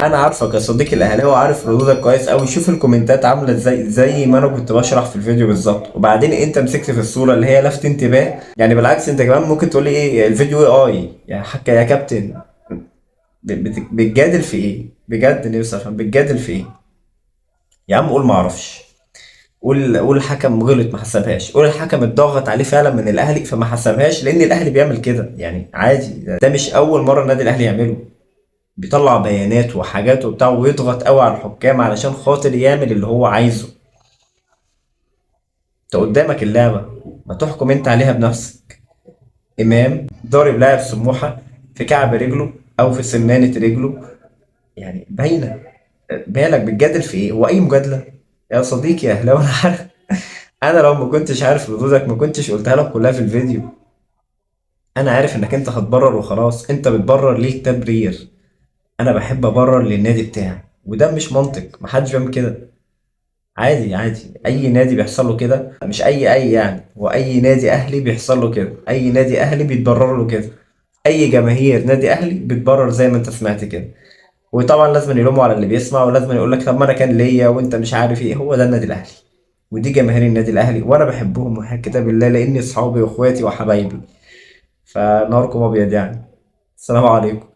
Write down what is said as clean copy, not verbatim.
انا عارفك يا صديقي الاهلاوي، عارف ردودك كويس قوي. شوف الكومنتات عامله ازاي، زي ما انا كنت بشرح في الفيديو بالظبط. وبعدين انت مسكت في الصوره اللي هي لفت انتباه، يعني بالعكس انت كمان ممكن تقول لي ايه الفيديو اي يا حكا يا كابتن. بتجادل في ايه بجد؟ نفسي افهم بتجادل في ايه. يا عم قول ما اعرفش. قول الحكم غلط ما حسبهاش، قول الحكم اتضغط عليه فعلا من الاهلي فما حسبهاش، لان الاهلي بيعمل كده يعني عادي. ده مش اول مره النادي الاهلي يعمله. بيطلع بيانات وحاجات وبتاع ويضغط قوي على الحكام علشان خاطر يعمل اللي هو عايزه. انت قدامك اللعبة، ما تحكم انت عليها بنفسك. امام ضارب لاعب سموحة في كعب رجله او في سمانة رجله، يعني باينة. بالك بتجادل في ايه؟ هو اي مجادلة يا صديقي يا اهلاوي؟ انا عارف. انا لو ما كنتش عارف ردودك ما كنتش قلتها لك كلها في الفيديو. انا عارف انك انت هتبرر وخلاص، انت بتبرر ليه تبرير. انا بحب ابرر للنادي بتاعي، وده مش منطق، محدش بيعمل كده. عادي عادي، اي نادي بيحصل له كده، مش اي يعني، واي نادي اهلي بيحصل له كده، اي نادي اهلي بيتبرر له كده. اي جماهير نادي اهلي بتبرر زي ما انت سمعت كده. وطبعا لازم يلوموا على اللي بيسمع، ولازم يقول لك طب ما انا كان ليا وانت مش عارف ايه. هو ده النادي الاهلي، ودي جماهير النادي الاهلي، وانا بحبهم وحياة كتاب الله لاني اصحابي واخواتي وحبايبي. فناركم ابيض يعني. السلام عليكم.